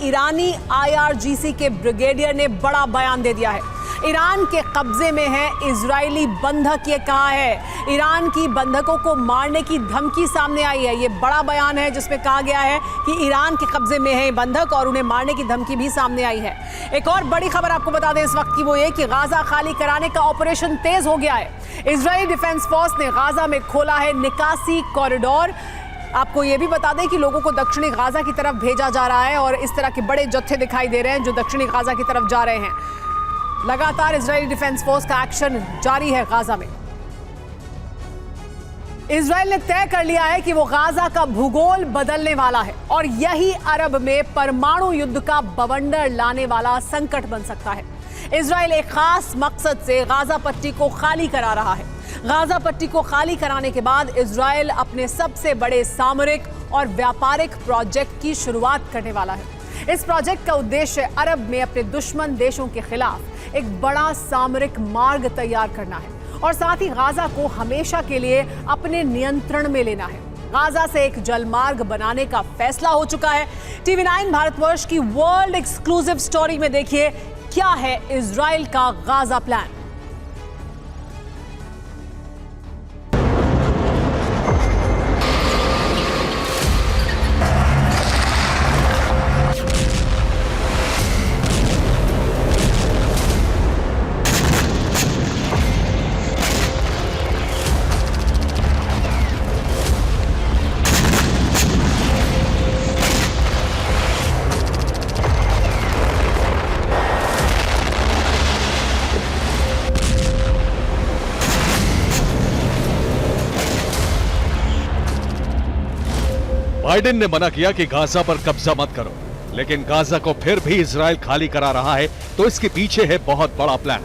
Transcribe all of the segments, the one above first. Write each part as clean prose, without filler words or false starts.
ईरानी IRGC के brigadier ने बड़ा बयान दे दिया है। ईरान के कब्जे में है इजरायली बंधक, ये कहा है। ईरान की बंधकों को मारने की धमकी सामने आई है। ये बड़ा बयान है जिसमें कहा गया है कि ईरान के कब्जे में है बंधक और उन्हें मारने की धमकी भी सामने आई है। एक और बड़ी खबर आपको बता दें इस वक्त की, वो ये कि गाजा खाली कराने का ऑपरेशन तेज हो गया है। इजरायली डिफेंस फोर्स ने गाजा में खोला है निकासी कॉरिडोर। आपको यह भी बता दें कि लोगों को दक्षिणी गाजा की तरफ भेजा जा रहा है और इस तरह के बड़े जत्थे दिखाई दे रहे हैं जो दक्षिणी गाजा की तरफ जा रहे हैं। लगातार इजरायली डिफेंस फोर्स का एक्शन जारी है गाजा में। इजरायल ने तय कर लिया है कि वो गाजा का भूगोल बदलने वाला है और यही अरब में परमाणु युद्ध का बवंडर लाने वाला संकट बन सकता है। इजरायल एक खास मकसद से गाजा पट्टी को खाली करा रहा है। गाजा पट्टी को खाली कराने के बाद इजरायल अपने सबसे बड़े सामरिक और व्यापारिक प्रोजेक्ट की शुरुआत करने वाला है। इस प्रोजेक्ट का उद्देश्य अरब में अपने दुश्मन देशों के खिलाफ एक बड़ा सामरिक मार्ग तैयार करना है और साथ ही गाजा को हमेशा के लिए अपने नियंत्रण में लेना है। गाजा से एक जलमार्ग बनाने का फैसला हो चुका है। TV9 भारतवर्ष की वर्ल्ड एक्सक्लूसिव स्टोरी में देखिए क्या है इजरायल का गाजा प्लान। बाइडेन ने मना किया कि गाजा पर कब्जा मत करो, लेकिन गाजा को फिर भी इजरायल खाली करा रहा है, तो इसके पीछे है बहुत बड़ा प्लान।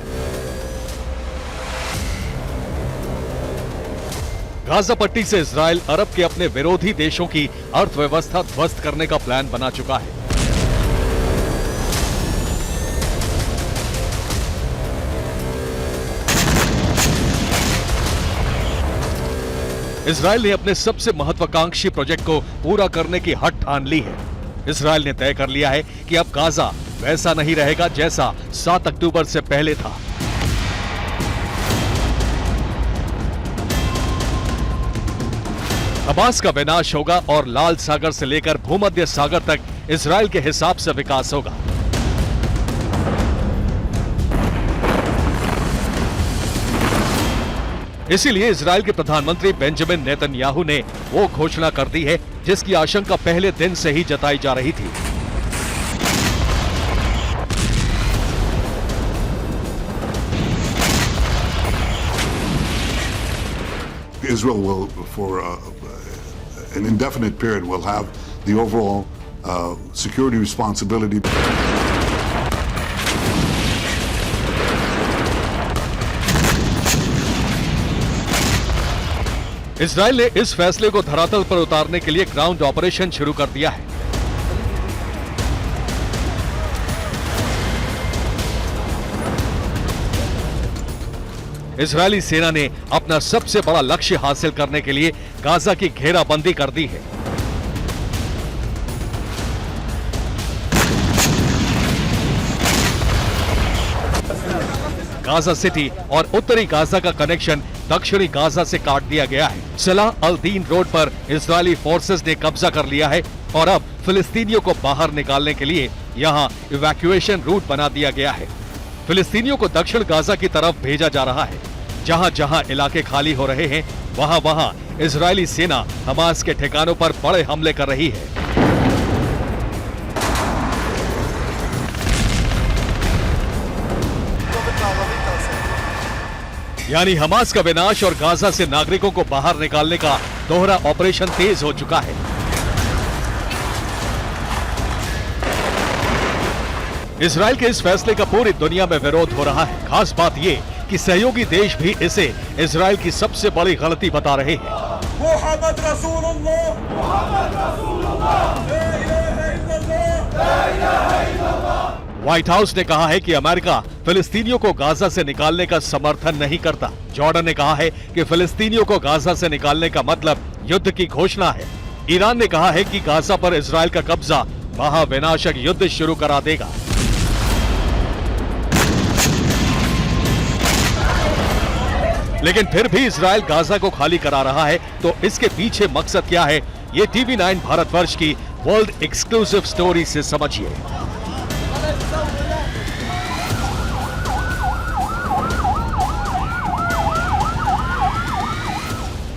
गाजा पट्टी से इजरायल अरब के अपने विरोधी देशों की अर्थव्यवस्था ध्वस्त करने का प्लान बना चुका है। इजरायल ने अपने सबसे महत्वाकांक्षी प्रोजेक्ट को पूरा करने की हट ठान ली है। इजरायल ने तय कर लिया है कि अब गाजा वैसा नहीं रहेगा जैसा 7 अक्टूबर से पहले था। हमास का विनाश होगा और लाल सागर से लेकर भूमध्य सागर तक इजरायल के हिसाब से विकास होगा। इसीलिए इजरायल के प्रधानमंत्री बेंजामिन नेतन्याहू ने वो घोषणा कर दी है जिसकी आशंका पहले दिन से ही जताई जा रही थी। Israel will, for an indefinite period, will have the overall security responsibility. Israel ने इस फैसले को धरातल पर उतारने के लिए ग्राउंड ऑपरेशन शुरू कर दिया है। इजरायली सेना ने अपना सबसे बड़ा लक्ष्य हासिल करने के लिए गाजा की घेराबंदी कर दी है। गाजा सिटी और उत्तरी गाजा का कनेक्शन दक्षिणी गाजा से काट दिया गया है। सलाह अल दीन रोड पर इजरायली फोर्सेस ने कब्जा कर लिया है और अब फिलिस्तीनियों को बाहर निकालने के लिए यहां इवैक्यूएशन रूट बना दिया गया है। फिलिस्तीनियों को दक्षिण गाजा की तरफ भेजा जा रहा है। जहां जहां इलाके खाली हो रहे हैं वहां वहां इजरायली सेना हमास के ठिकानों पर बड़े हमले कर रही है। यानी हमास का विनाश और गाजा से नागरिकों को बाहर निकालने का दोहरा ऑपरेशन तेज हो चुका है। इजरायल के इस फैसले का पूरी दुनिया में विरोध हो रहा है। खास बात ये कि सहयोगी देश भी इसे इजरायल की सबसे बड़ी गलती बता रहे हैं। मोहम्मद रसूलुल्लाह, मोहम्मद रसूलुल्लाह, ला इलाहा इल्लल्लाह, ला इलाहा इल्लल्लाह। व्हाइट हाउस ने कहा है कि अमेरिका फिलिस्तीनियों को गाजा से निकालने का समर्थन नहीं करता। जॉर्डन ने कहा है कि फिलिस्तीनियों को गाजा से निकालने का मतलब युद्ध की घोषणा है। ईरान ने कहा है कि गाजा पर इजरायल का कब्जा महाविनाशक युद्ध शुरू करा देगा। लेकिन फिर भी इजराइल गाजा को खाली करा रहा है, तो इसके पीछे मकसद क्या है, ये TV9 भारतवर्ष की वर्ल्ड एक्सक्लूसिव स्टोरी से समझिए।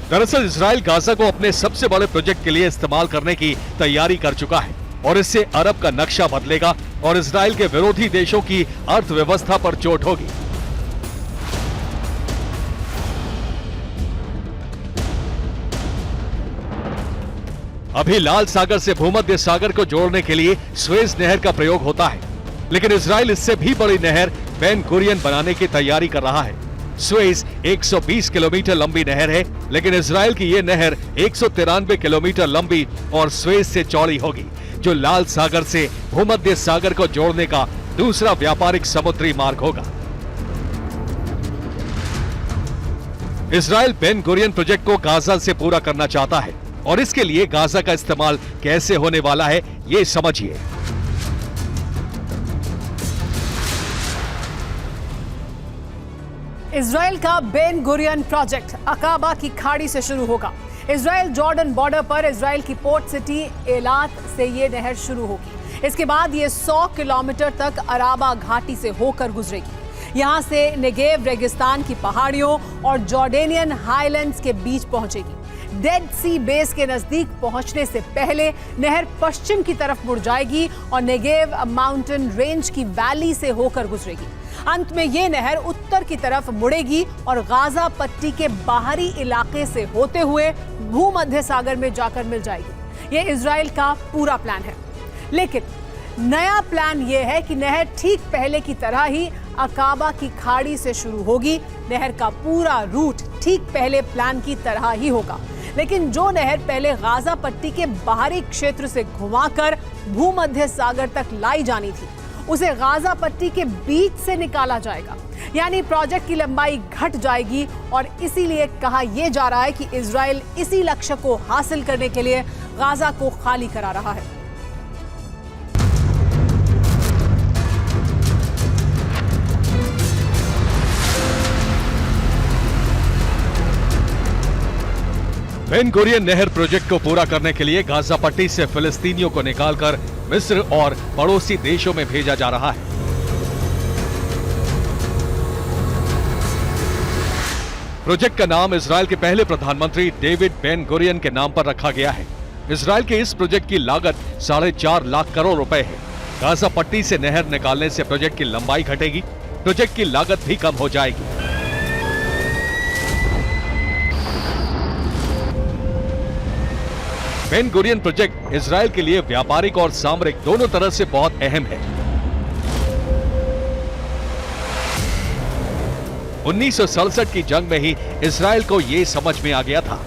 दरअसल इजराइल गाजा को अपने सबसे बड़े प्रोजेक्ट के लिए इस्तेमाल करने की तैयारी कर चुका है और इससे अरब का नक्शा बदलेगा और इजराइल के विरोधी देशों की अर्थव्यवस्था पर चोट होगी। अभी लाल सागर से भूमध्य सागर को जोड़ने के लिए स्वेज नहर का प्रयोग होता है, लेकिन इजराइल इससे भी बड़ी नहर बेन गुरियन बनाने की तैयारी कर रहा है। स्वेज 120 किलोमीटर लंबी नहर है, लेकिन इजराइल की यह नहर 193 किलोमीटर लंबी और स्वेज से चौड़ी होगी, जो लाल सागर से भूमध्य सागर को जोड़ने का दूसरा व्यापारिक समुद्री मार्ग होगा। इजराइल बेन गुरियन प्रोजेक्ट को गाजा से पूरा करना चाहता है और इसके लिए गाजा का इस्तेमाल कैसे होने वाला है, ये समझिए। इजराइल का बेन गुरियन प्रोजेक्ट अकाबा की खाड़ी से शुरू होगा। इजराइल जॉर्डन बॉर्डर पर इजराइल की पोर्ट सिटी एलात से ये नहर शुरू होगी। इसके बाद ये 100 किलोमीटर तक अराबा घाटी से होकर गुजरेगी। यहां से नेगेव रेगिस्तान की पहाड़ियों और जॉर्डेनियन हाईलैंड्स के बीच पहुंचेगी। डेड सी बेस के नजदीक पहुंचने से पहले नहर पश्चिम की तरफ मुड़ जाएगी और नेगेव माउंटेन रेंज की वैली से होकर गुजरेगी। अंत में ये नहर उत्तर की तरफ मुड़ेगी और गाजा पट्टी के बाहरी इलाके से होते हुए भूमध्य सागर में जाकर मिल जाएगी। ये इजराइल का पूरा प्लान है, लेकिन नया प्लान यह है कि नहर ठीक पहले की तरह ही अकाबा की खाड़ी से शुरू होगी। नहर का पूरा रूट ठीक पहले प्लान की तरह ही होगा, लेकिन जो नहर पहले गाजा पट्टी के बाहरी क्षेत्र से घुमाकर भूमध्य सागर तक लाई जानी थी, उसे गाजा पट्टी के बीच से निकाला जाएगा। यानी प्रोजेक्ट की लंबाई घट जाएगी और इसीलिए कहा यह जा रहा है कि इजराइल इसी लक्ष्य को हासिल करने के लिए गाजा को खाली करा रहा है। बेन गुरियन नहर प्रोजेक्ट को पूरा करने के लिए गाजा पट्टी से फिलिस्तीनियों को निकालकर मिस्र और पड़ोसी देशों में भेजा जा रहा है। प्रोजेक्ट का नाम इजराइल के पहले प्रधानमंत्री डेविड बेन गुरियन के नाम पर रखा गया है। इजराइल के इस प्रोजेक्ट की लागत 4.5 लाख करोड़ रुपए है। गाजा पट्टी से नहर निकालने से प्रोजेक्ट की लंबाई घटेगी, प्रोजेक्ट की लागत भी कम हो जाएगी। बेन गुरियन प्रोजेक्ट इजराइल के लिए व्यापारिक और सामरिक दोनों तरह से बहुत अहम है। 1967 की जंग में ही इजराइल को यह समझ में आ गया था।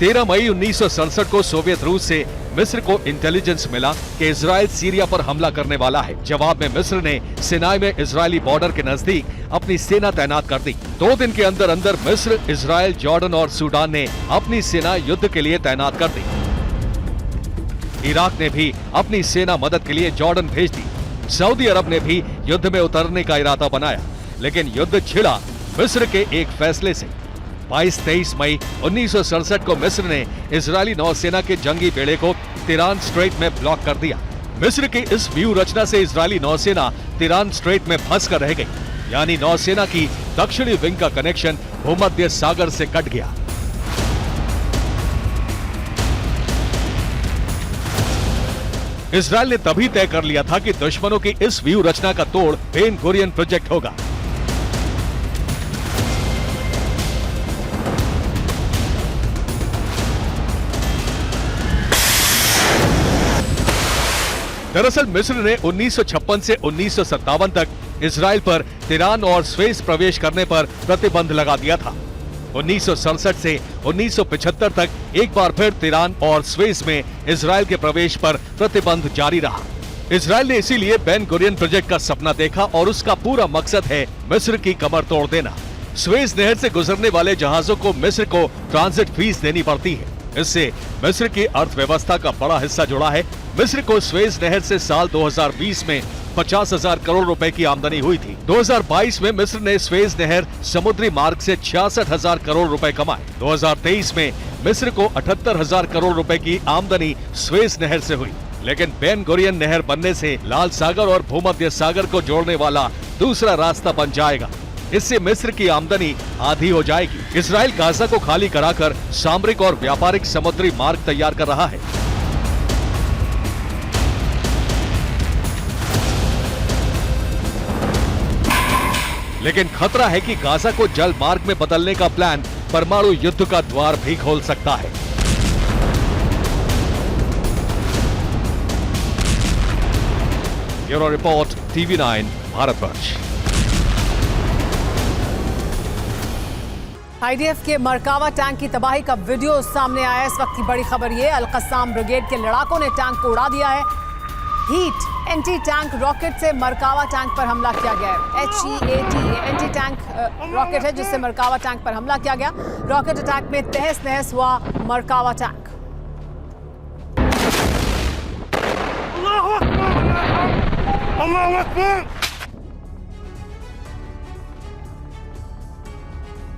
13 मई 1967 को सोवियत रूस से मिस्र को इंटेलिजेंस मिला कि इजराइल सीरिया पर हमला करने वाला है। जवाब में मिस्र ने सिनाई में इजरायली बॉर्डर के नजदीक अपनी सेना तैनात कर दी। 2 दिन के अंदर अंदर मिस्र, इजराइल, जॉर्डन और सूडान ने अपनी सेना युद्ध के लिए तैनात कर दी। इराक ने भी अपनी सेना मदद के लिए जॉर्डन भेज दी। सऊदी अरब ने भी युद्ध में उतरने का इरादा बनाया, लेकिन युद्ध छिड़ा मिस्र के एक फैसले से। 22-23 मई 1967 को मिस्र ने इजरायली नौसेना के जंगी बेड़े को तिरान स्ट्रेट में ब्लॉक कर दिया। मिस्र की इस व्यू रचना से इजरायली नौसेना तिरान स्ट्रेट में फंस कर रह गई, यानी नौसेना की दक्षिणी विंग का कनेक्शन भूमध्य सागर से कट गया। इजरायल ने तभी तय कर लिया था कि दुश्मनों की इस व्यू रचना का तोड़ बेन गुरियन प्रोजेक्ट होगा। दरअसल मिस्र ने 1956 से 1957 तक इजराइल पर तिरान और स्वेज प्रवेश करने पर प्रतिबंध लगा दिया था। 1967 से 1975 तक एक बार फिर तिरान और स्वेज में इजराइल के प्रवेश पर प्रतिबंध जारी रहा। इजराइल ने इसीलिए बेन गुरियन प्रोजेक्ट का सपना देखा और उसका पूरा मकसद है मिस्र की कमर तोड़ देना। स्वेज नहर से गुजरने वाले जहाजों को मिस्र को ट्रांजिट फीस देनी पड़ती है। इससे मिस्र की अर्थव्यवस्था का बड़ा हिस्सा जुड़ा है। मिस्र को स्वेज नहर से साल 2020 में 50,000 करोड़ रुपए की आमदनी हुई थी। 2022 में मिस्र ने स्वेज नहर समुद्री मार्ग से 66,000 करोड़ रुपए कमाए। 2023 में मिस्र को 78,000 करोड़ रुपए की आमदनी स्वेज नहर से हुई। लेकिन बेन गुरियन नहर बनने से लाल सागर और भूमध्य सागर को जोड़ने वाला दूसरा रास्ता बन जाएगा। इससे मिस्र की आमदनी आधी हो जाएगी। इजराइल गाजा को खाली कराकर सामरिक और व्यापारिक समुद्री मार्ग तैयार कर रहा है। लेकिन खतरा है कि गाजा को जल मार्ग में बदलने का प्लान परमाणु युद्ध का द्वार भी खोल सकता है। Bureau report, TV9 Bharatvarsh. IDF के मरकावा टैंक की तबाही का वीडियो सामने आया। इस वक्त की बड़ी खबर ये, अल-कस्साम ब्रिगेड के लड़ाकों ने टैंक को उड़ा दिया है। हीट एंटी टैंक रॉकेट से मरकावा टैंक पर हमला किया गया है। HEAT एंटी टैंक रॉकेट है जिससे मरकावा टैंक पर हमला किया गया। रॉकेट अटैक में तहस नहस हुआ मरकावा टैंक। अल्लाहु अकबर।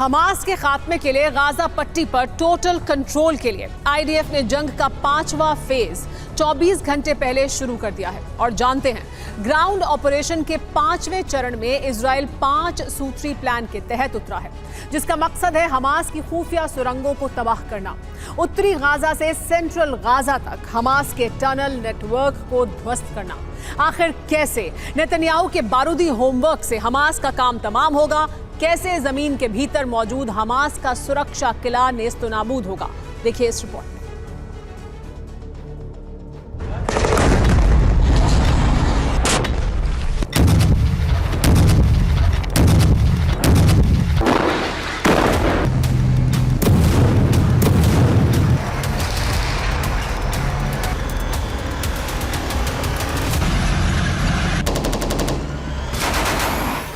हमास के खात्मे के लिए गाजा पट्टी पर टोटल कंट्रोल के लिए आईडीएफ ने जंग का 5वां फेज 24 घंटे पहले शुरू कर दिया है। और जानते हैं, ग्राउंड ऑपरेशन के 5वें चरण में इजराइल 5 सूत्री प्लान के तहत उतरा है, जिसका मकसद है हमास की खुफिया सुरंगों को तबाह करना। उत्तरी गाजा से सेंट्रल गाजा तक हमास के टनल नेटवर्क को ध्वस्त करना। आखिर कैसे नेतन्याहू के बारूदी होमवर्क से हमास का काम तमाम होगा? कैसे जमीन के भीतर मौजूद हमास का सुरक्षा किला नेस्तनाबूद होगा? देखिए इस रिपोर्ट में।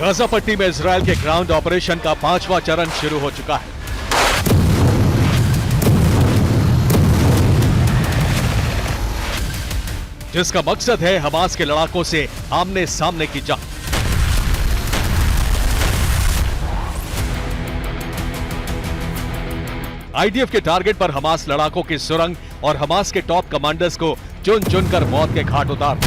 गाजा पट्टी में इजराइल के ग्राउंड ऑपरेशन का 5वां चरण शुरू हो चुका है। जिसका मकसद है हमास के लड़ाकों से आमने सामने की जंग। आईडीएफ के टारगेट पर हमास लड़ाकों की सुरंग और हमास के टॉप कमांडर्स को चुन चुनकर मौत के घाट उतार।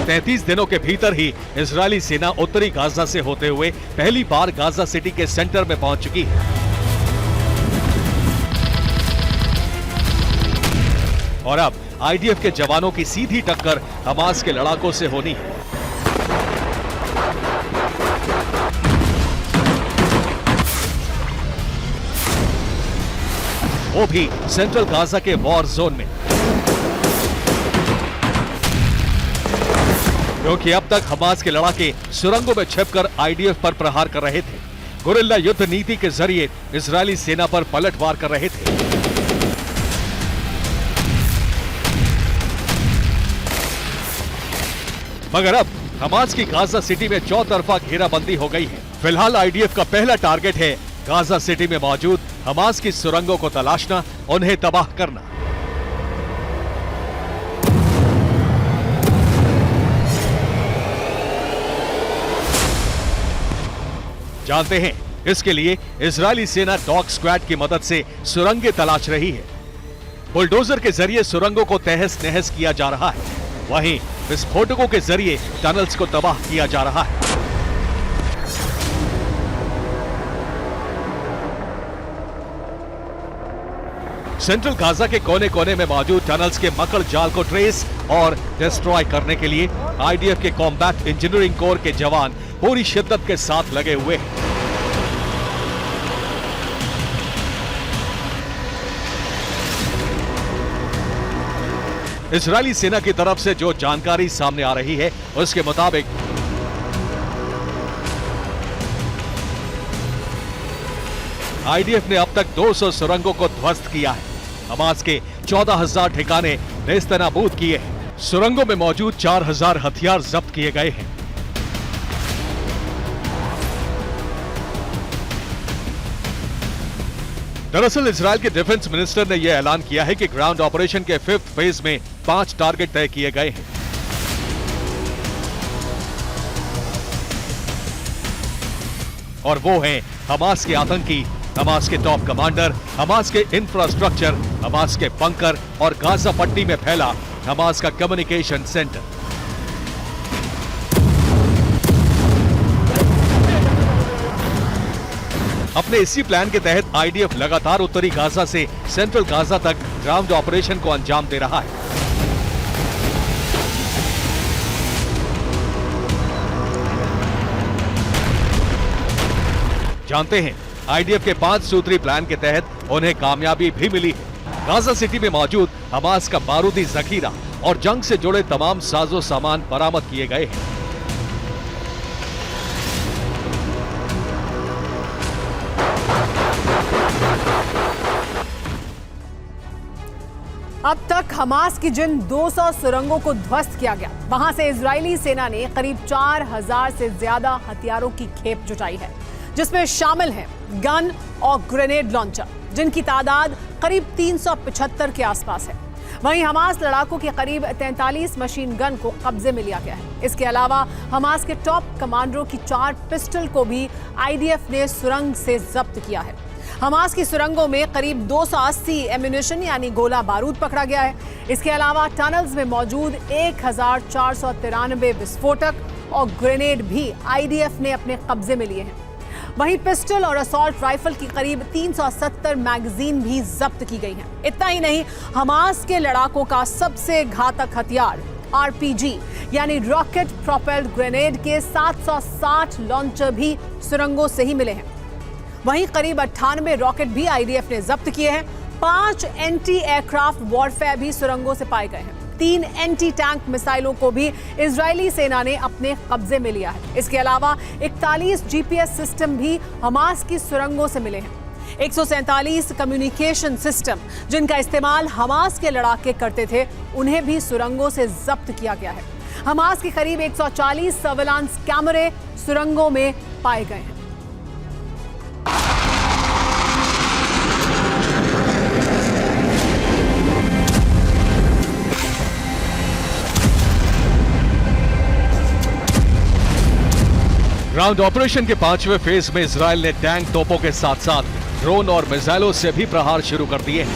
तैंतीस दिनों के भीतर ही इजरायली सेना उत्तरी गाजा से होते हुए पहली बार गाजा सिटी के सेंटर में पहुंच चुकी है। और अब आईडीएफ के जवानों की सीधी टक्कर हमास के लड़ाकों से होनी है। वो भी सेंट्रल गाजा के वॉर जोन में, क्योंकि अब तक हमास के लड़ाके सुरंगों में छिपकर आईडीएफ पर प्रहार कर रहे थे। गुरिल्ला युद्ध नीति के जरिए इजरायली सेना पर पलटवार कर रहे थे। मगर अब हमास की गाजा सिटी में चौतरफा घेराबंदी हो गई है। फिलहाल आईडीएफ का पहला टारगेट है गाजा सिटी में मौजूद हमास की सुरंगों को तलाशना, उन्हें तबाह करना। जानते हैं, इसके लिए इजरायली सेना डॉग स्क्वाड की मदद से सुरंगें तलाश रही है। बुलडोजर के जरिए सुरंगों को तहस नहस किया जा रहा है, वहीं विस्फोटकों के जरिए टनल्स को तबाह किया जा रहा है। सेंट्रल गाजा के कोने कोने में मौजूद टनल्स के मकड़ जाल को ट्रेस और डिस्ट्रॉय करने के लिए आईडीएफ के कॉम्बैट इंजीनियरिंग कोर के जवान पूरी शिद्दत के साथ लगे हुए हैं। इजरायली सेना की तरफ से जो जानकारी सामने आ रही है उसके मुताबिक आईडीएफ ने अब तक 200 सुरंगों को ध्वस्त किया है। हमास के 14,000 ठिकाने नेस्तनाबूद किए हैं। सुरंगों में मौजूद 4,000 हथियार जब्त किए गए हैं। दरअसल इजराइल के डिफेंस मिनिस्टर ने यह ऐलान किया है कि ग्राउंड ऑपरेशन के 5th फेज में 5 टारगेट तय किए गए हैं। और वो हैं हमास के आतंकी, हमास के टॉप कमांडर, हमास के इंफ्रास्ट्रक्चर, हमास के बंकर और गाजा पट्टी में फैला हमास का कम्युनिकेशन सेंटर। अपने इसी प्लान के तहत आईडीएफ लगातार उत्तरी गाजा से सेंट्रल गाजा तक ग्राउंड ऑपरेशन को अंजाम दे रहा है। जानते हैं, आईडीएफ के 5 सूत्री प्लान के तहत उन्हें कामयाबी भी मिली है। गाजा सिटी में मौजूद हमास का बारूदी जखीरा और जंग से जुड़े तमाम साजो सामान बरामद किए गए हैं। अब तक हमास की जिन 200 सुरंगों को ध्वस्त किया गया, वहां से इजरायली सेना ने करीब 4000 से ज्यादा हथियारों की खेप जुटाई है, जिसमें शामिल हैं गन और ग्रेनेड लॉन्चर, जिनकी तादाद करीब 375 के आसपास है। वहीं हमास लड़ाकों के करीब 43 मशीन गन को कब्जे में लिया गया है। इसके अलावा हमास के टॉप कमांडरों की 4 पिस्टल को भी आईडीएफ ने सुरंग से जब्त किया है। हमास की सुरंगों में करीब 280 एम्यूनिशन यानी गोला बारूद पकड़ा गया है। इसके अलावा टनल्स में मौजूद 1493 विस्फोटक और ग्रेनेड भी आईडीएफ ने अपने कब्जे में लिए हैं। वहीं पिस्टल और असॉल्ट राइफल की करीब 370 मैगजीन भी जब्त की गई हैं। इतना ही नहीं, हमास के लड़ाकों का सबसे घातक हथियार आरपीजी यानी रॉकेट प्रोपेल्ड ग्रेनेड के 760 लॉन्चर भी सुरंगों से ही मिले हैं। वहीं करीब 98 रॉकेट भी आईडीएफ ने जब्त किए हैं। 5 एंटी एयरक्राफ्ट वॉरफेयर भी सुरंगों से पाए गए हैं। 3 एंटी टैंक मिसाइलों को भी इजरायली सेना ने अपने कब्जे में लिया है। इसके अलावा 41 जीपीएस सिस्टम भी हमास की सुरंगों से मिले हैं। 147 कम्युनिकेशन सिस्टम जिनका इस्तेमाल हमास के लड़ाके करते थे, उन्हें भी सुरंगों से जब्त किया गया है। हमास के करीब 140 सर्विलांस कैमरे सुरंगों में पाए गए हैं। ग्राउंड ऑपरेशन के 5वें फेज में इजराइल ने टैंक तोपों के साथ साथ ड्रोन और मिसाइलों से भी प्रहार शुरू कर दिए हैं।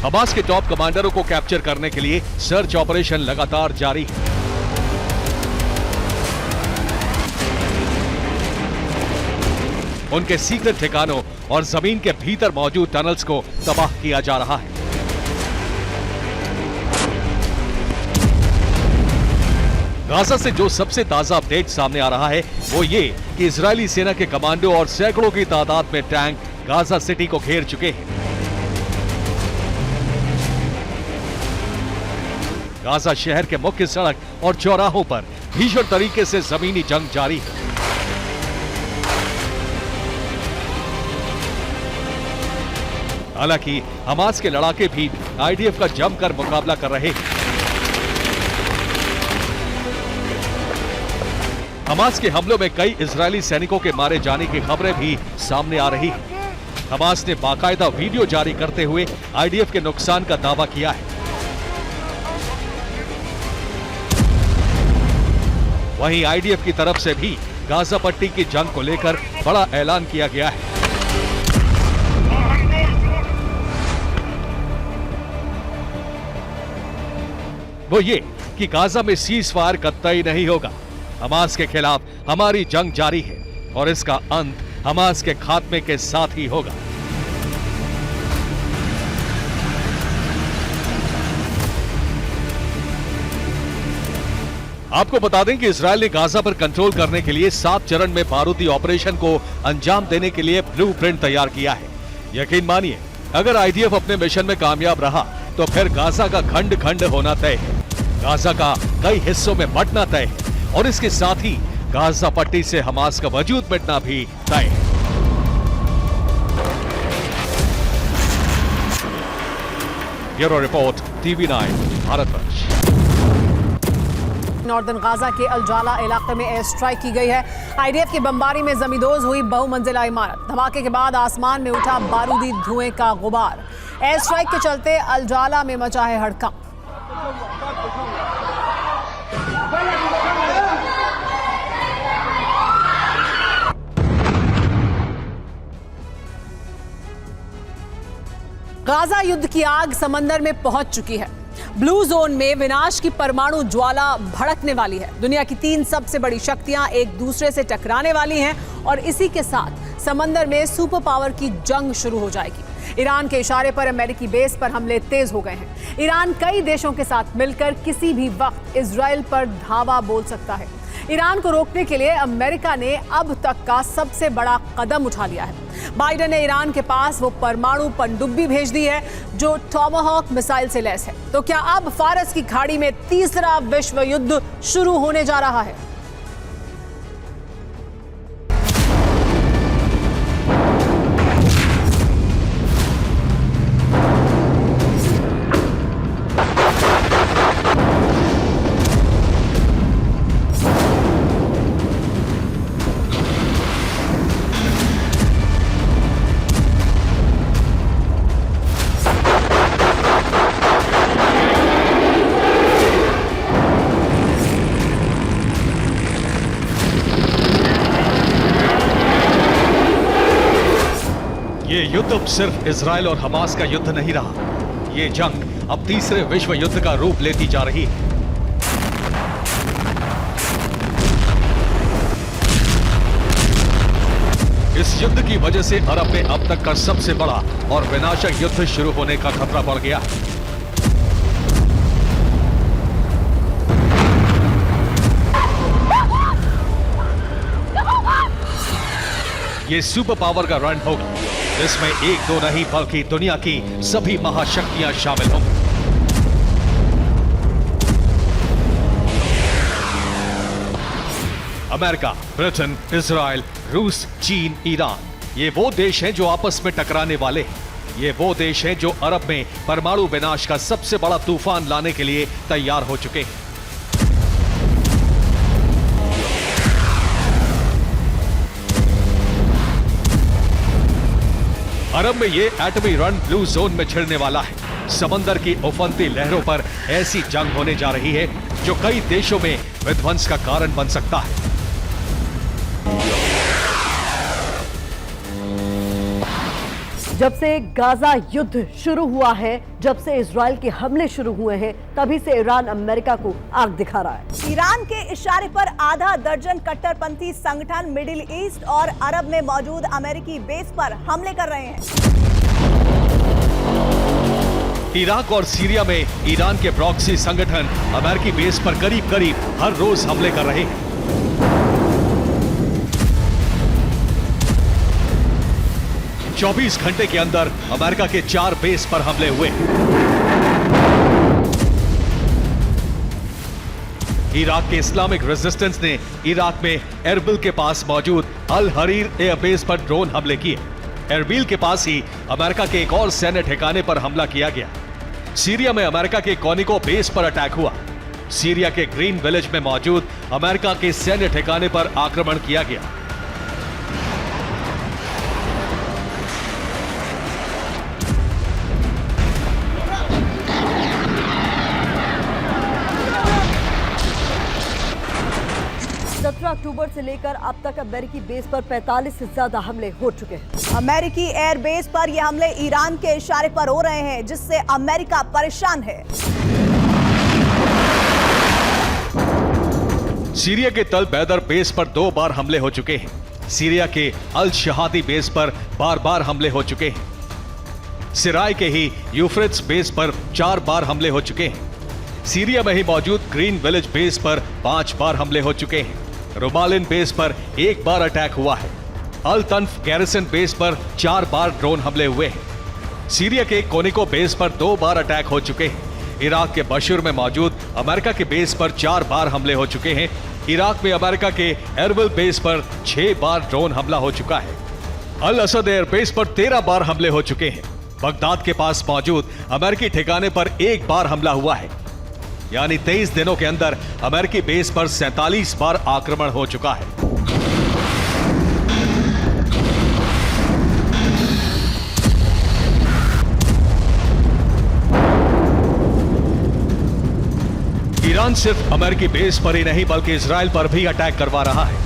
हमास के टॉप कमांडरों को कैप्चर करने के लिए सर्च ऑपरेशन लगातार जारी है। उनके सीक्रेट ठिकानों और जमीन के भीतर मौजूद टनल्स को तबाह किया जा रहा है। गाजा से जो सबसे ताजा अपडेट सामने आ रहा है वो ये कि इजरायली सेना के कमांडो और सैकड़ों की तादाद में टैंक गाजा सिटी को घेर चुके हैं। गाजा शहर के मुख्य सड़क और चौराहों पर भीषण तरीके से जमीनी जंग जारी है। हालांकि हमास के लड़ाके भी आईडीएफ का जमकर मुकाबला कर रहे हैं। हमास के हमलों में कई इजरायली सैनिकों के मारे जाने की खबरें भी सामने आ रही हैं। हमास ने बाकायदा वीडियो जारी करते हुए आईडीएफ के नुकसान का दावा किया है। वहीं आईडीएफ की तरफ से भी गाजा पट्टी की जंग को लेकर बड़ा ऐलान किया गया है। वो ये कि गाजा में सीज फायर कतई नहीं होगा। हमास के खिलाफ हमारी जंग जारी है और इसका अंत हमास के खात्मे के साथ ही होगा। आपको बता दें कि इजरायल ने गाजा पर कंट्रोल करने के लिए 7 चरण में बारूदी ऑपरेशन को अंजाम देने के लिए ब्लूप्रिंट तैयार किया है। यकीन मानिए, अगर आईडीएफ अपने मिशन में कामयाब रहा तो फिर गाजा का खंड खंड होना तय है। गाजा का कई हिस्सों में बंटना तय है और इसके साथ ही गाजा पट्टी से हमास का वजूद मिटना भी तय है। Bureau report, TV9 Bharatvarsh. Northern Gaza के अलजाला इलाके में एयर स्ट्राइक की गई है। आईडीएफ की बमबारी में जमींदोज हुई बहुमंजिला इमारत। धमाके के बाद आसमान में उठा बारूदी धुएं का गुबार। एयर स्ट्राइक के चलते अलजाला में मचा है हड़कंप। गाजा युद्ध की आग समंदर में पहुंच चुकी है। ब्लू जोन में विनाश की परमाणु ज्वाला भड़कने वाली है। दुनिया की 3 सबसे बड़ी शक्तियां एक दूसरे से टकराने वाली हैं और इसी के साथ समंदर में सुपर पावर की जंग शुरू हो जाएगी। ईरान के इशारे पर अमेरिकी बेस पर हमले तेज हो गए हैं। ईरान कई देशों के साथ मिलकर किसी भी वक्त इजराइल पर धावा बोल सकता है। ईरान को रोकने के लिए अमेरिका ने अब तक का सबसे बड़ा कदम उठा लिया है। बाइडेन ने ईरान के पास वो परमाणु पनडुब्बी भेज दी है जो टॉमाहॉक मिसाइल से लैस है। तो क्या अब फारस की खाड़ी में तीसरा विश्व युद्ध शुरू होने जा रहा है? ये युद्ध अब सिर्फ इजराइल और हमास का युद्ध नहीं रहा। ये जंग अब तीसरे विश्व युद्ध का रूप लेती जा रही है। इस युद्ध की वजह से अरब में अब तक का सबसे बड़ा और विनाशक युद्ध शुरू होने का खतरा बढ़ गया है। ये सुपर पावर का रन होगा। इसमें एक दो नहीं बल्कि दुनिया की सभी महाशक्तियां शामिल होंगी। अमेरिका, ब्रिटेन, इजराइल, रूस, चीन, ईरान, ये वो देश हैं जो आपस में टकराने वाले हैं। ये वो देश हैं जो अरब में परमाणु विनाश का सबसे बड़ा तूफान लाने के लिए तैयार हो चुके हैं। अरब में ये एटमी रन ब्लू जोन में छिड़ने वाला है। समंदर की उफनती लहरों पर ऐसी जंग होने जा रही है जो कई देशों में विध्वंस का कारण बन सकता है। जब से गाजा युद्ध शुरू हुआ है, जब से इजराइल के हमले शुरू हुए हैं, तभी से ईरान अमेरिका को आग दिखा रहा है। ईरान के इशारे पर आधा दर्जन कट्टरपंथी संगठन मिडिल ईस्ट और अरब में मौजूद अमेरिकी बेस पर हमले कर रहे हैं। इराक और सीरिया में ईरान के प्रॉक्सी संगठन अमेरिकी बेस पर करीब करीब हर रोज हमले कर रहे हैं। चौबीस घंटे के अंदर अमेरिका के 4 बेस पर हमले हुए। इराक के इस्लामिक रेजिस्टेंस ने इराक में एरबिल के पास मौजूद अल हरीर एयरबेस पर ड्रोन हमले किए। एरबिल के पास ही अमेरिका के एक और सैन्य ठिकाने पर हमला किया गया। सीरिया में अमेरिका के कोनिको बेस पर अटैक हुआ। सीरिया के ग्रीन विलेज में मौजूद अमेरिका के सैन्य ठिकाने पर आक्रमण किया गया। अक्टूबर से लेकर अब तक अमेरिकी बेस पर 45 से ज्यादा हमले हो चुके हैं। अमेरिकी एयर बेस पर ये हमले ईरान के इशारे पर हो रहे हैं, जिससे अमेरिका परेशान है। सीरिया के तल बैदर बेस पर 2 बार हमले हो चुके हैं। सीरिया के अल शहादी बेस पर बार बार हमले हो चुके हैं। सिराय के ही यूफ्रेट्स बेस पर 4 बार हमले हो चुके हैं। सीरिया में ही मौजूद ग्रीन विलेज बेस पर 5 बार हमले हो चुके हैं। रुमालिन बेस पर 1 बार अटैक हुआ है। अल तन्फ गैरिसन बेस पर 4 बार ड्रोन हमले हुए हैं। सीरिया के कोनिको बेस पर 2 बार अटैक हो चुके हैं। इराक के बशूर में मौजूद अमेरिका के बेस पर 4 बार हमले हो चुके हैं। इराक में अमेरिका के एरबिल बेस पर 6 बार ड्रोन हमला हो चुका है। अल असद एयरबेस पर 13 बार हमले हो चुके हैं। बगदाद के पास मौजूद अमेरिकी ठिकाने पर 1 बार हमला हुआ है। यानी 23 दिनों के अंदर अमेरिकी बेस पर 47 बार आक्रमण हो चुका है। ईरान सिर्फ अमेरिकी बेस पर ही नहीं बल्कि इजराइल पर भी अटैक करवा रहा है।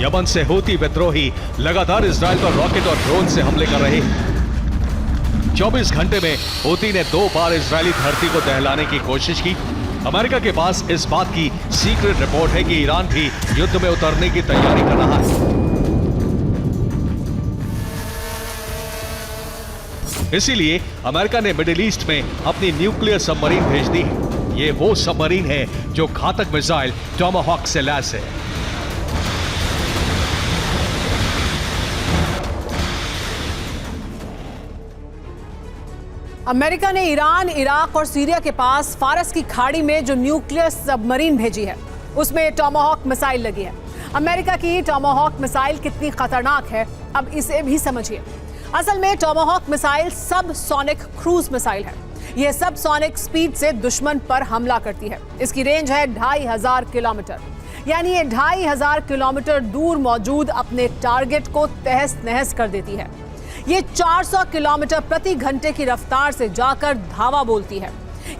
यमन से हूती विद्रोही लगातार इजराइल पर रॉकेट और ड्रोन से हमले कर रहे हैं। 24 घंटे में हूती ने 2 बार इजरायली धरती को दहलाने की कोशिश की। अमेरिका के पास इस बात की सीक्रेट रिपोर्ट है कि ईरान भी युद्ध में उतरने की तैयारी कर रहा है। इसीलिए अमेरिका ने मिडिल ईस्ट में अपनी न्यूक्लियर सबमरीन भेज दी है। ये वो सबमरीन है जो घातक मिसाइल टॉमाहॉक से लैस है। अमेरिका ने ईरान, इराक और सीरिया के पास फारस की खाड़ी में जो न्यूक्लियर सबमरीन भेजी है उसमें टॉमाहॉक मिसाइल लगी है। अमेरिका की टॉमाहॉक मिसाइल कितनी खतरनाक है अब इसे भी समझिए। असल में टॉमाहॉक मिसाइल सब सोनिक क्रूज मिसाइल है। यह सब सोनिक स्पीड से दुश्मन पर हमला करती है। इसकी रेंज है 2500 किलोमीटर, यानी ये 2500 किलोमीटर दूर मौजूद अपने टारगेट को तहस नहस कर देती है। ये 400 किलोमीटर प्रति घंटे की रफ्तार से जाकर धावा बोलती है।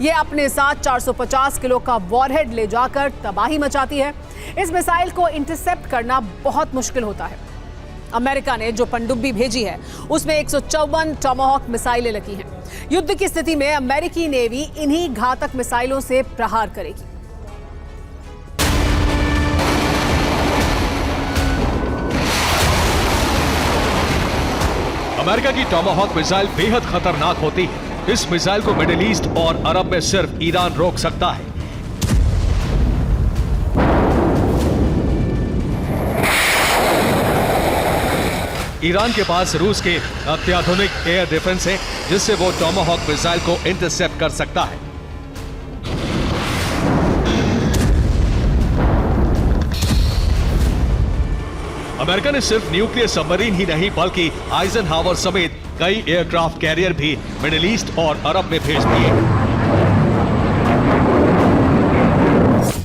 ये अपने साथ 450 किलो का वॉरहेड ले जाकर तबाही मचाती है। इस मिसाइल को इंटरसेप्ट करना बहुत मुश्किल होता है। अमेरिका ने जो पनडुब्बी भेजी है उसमें 154 टॉमाहॉक मिसाइलें लगी हैं। युद्ध की स्थिति में अमेरिकी नेवी इन्हीं घातक मिसाइलों से प्रहार करेगी। अमेरिका की टॉमाहॉक मिसाइल बेहद खतरनाक होती है। इस मिसाइल को मिडिल ईस्ट और अरब में सिर्फ ईरान रोक सकता है। ईरान के पास रूस के अत्याधुनिक एयर डिफेंस है जिससे वो टॉमाहॉक मिसाइल को इंटरसेप्ट कर सकता है। अमेरिका ने सिर्फ न्यूक्लियर सबमरीन ही नहीं बल्कि आइजनहावर समेत कई एयरक्राफ्ट कैरियर भी मिडिल ईस्ट और अरब में भेज दिए।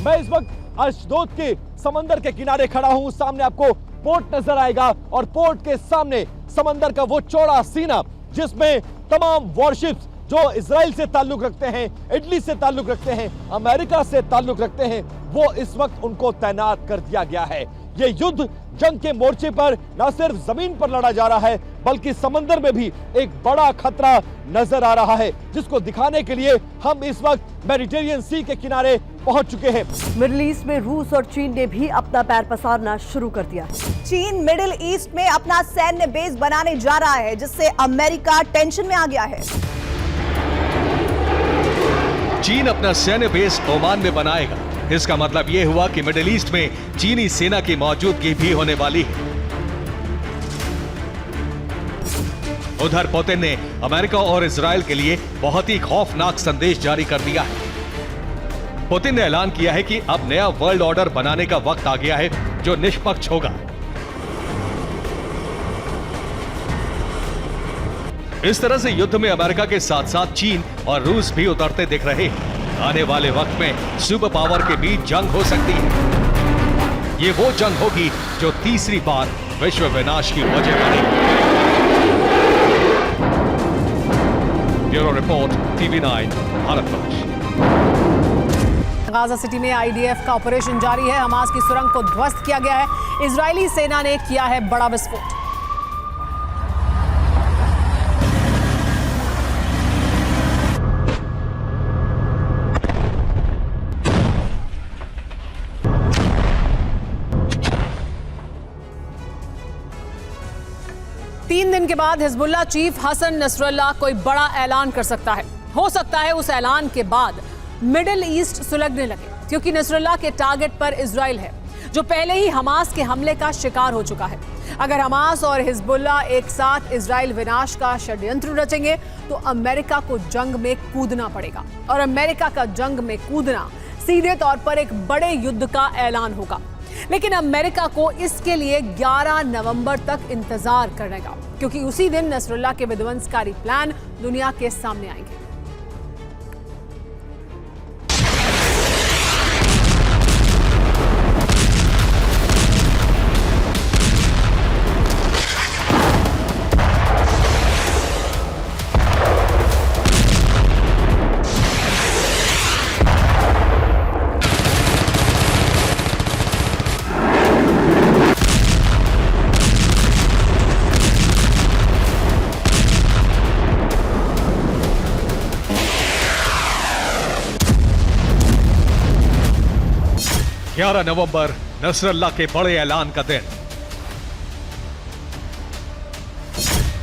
मैं इस वक्त अशदोद के समंदर के किनारे खड़ा हूं। सामने आपको पोर्ट नजर आएगा और पोर्ट के सामने समंदर का वो चौड़ा सीना जिसमें तमाम वॉरशिप्स जो इजराइल से ताल्लुक रखते हैं, इटली से ताल्लुक रखते हैं, अमेरिका से ताल्लुक रखते हैं, वो इस वक्त उनको तैनात कर दिया गया है। ये युद्ध जंग के मोर्चे पर न सिर्फ जमीन पर लड़ा जा रहा है बल्कि समंदर में भी एक बड़ा खतरा नजर आ रहा है जिसको दिखाने के लिए हम इस वक्त मेडिटेरियन सी के किनारे पहुंच चुके हैं। मिडिल ईस्ट में रूस और चीन ने भी अपना पैर पसारना शुरू कर दिया है। चीन मिडिल ईस्ट में अपना सैन्य बेस बनाने जा रहा है जिससे अमेरिका टेंशन में आ गया है। चीन अपना सैन्य बेस ओमान में बनाएगा। इसका मतलब यह हुआ कि मिडिल ईस्ट में चीनी सेना की मौजूदगी भी होने वाली है। उधर पुतिन ने अमेरिका और इजराइल के लिए बहुत ही खौफनाक संदेश जारी कर दिया है। पुतिन ने ऐलान किया है कि अब नया वर्ल्ड ऑर्डर बनाने का वक्त आ गया है जो निष्पक्ष होगा। इस तरह से युद्ध में अमेरिका के साथ साथ चीन और रूस भी उतरते दिख रहे हैं। आने वाले वक्त में सुपर पावर के बीच जंग हो सकती है। ये वो जंग होगी जो तीसरी बार विश्व विनाश की वजह बनेगी। Bureau report, TV9, Bharatvarsh. Gaza city में आईडीएफ का ऑपरेशन जारी है। हमास की सुरंग को ध्वस्त किया गया है। इजरायली सेना ने किया है बड़ा विस्फोट। तीन दिन के बाद हिजबुल्लाह चीफ हसन नसरुल्लाह कोई बड़ा ऐलान कर सकता है। हो सकता है उस ऐलान के बाद मिडिल ईस्ट सुलगने लगे, क्योंकि नसरुल्लाह के टारगेट पर इजराइल है जो पहले ही हमास के हमले का शिकार हो चुका है। अगर हमास और हिजबुल्लाह एक साथ इजराइल विनाश का षड्यंत्र रचेंगे तो अमेरिका को जंग में कूदना पड़ेगा, और अमेरिका का जंग में कूदना सीधे तौर पर एक बड़े युद्ध का ऐलान होगा। लेकिन अमेरिका को इसके लिए 11 नवंबर तक इंतजार करेगा, क्योंकि उसी दिन नसरुल्लाह के विध्वंसकारी प्लान दुनिया के सामने आएंगे। 11 नवंबर नसरल्लाह के बड़े ऐलान का दिन।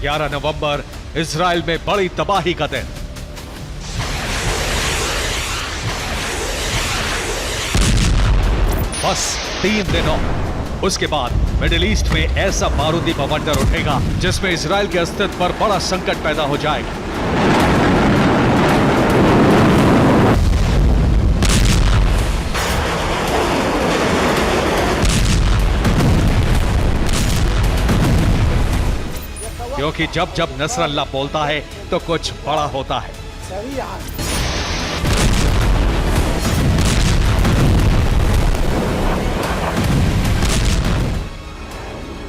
11 नवंबर इजराइल में बड़ी तबाही का दिन। बस 3 दिन और उसके बाद मिडिल ईस्ट में ऐसा बारूदी बवंडर उठेगा जिसमें इजराइल के अस्तित्व पर बड़ा संकट पैदा हो जाएगा। क्योंकि जब जब नसरल्लाह बोलता है तो कुछ बड़ा होता है।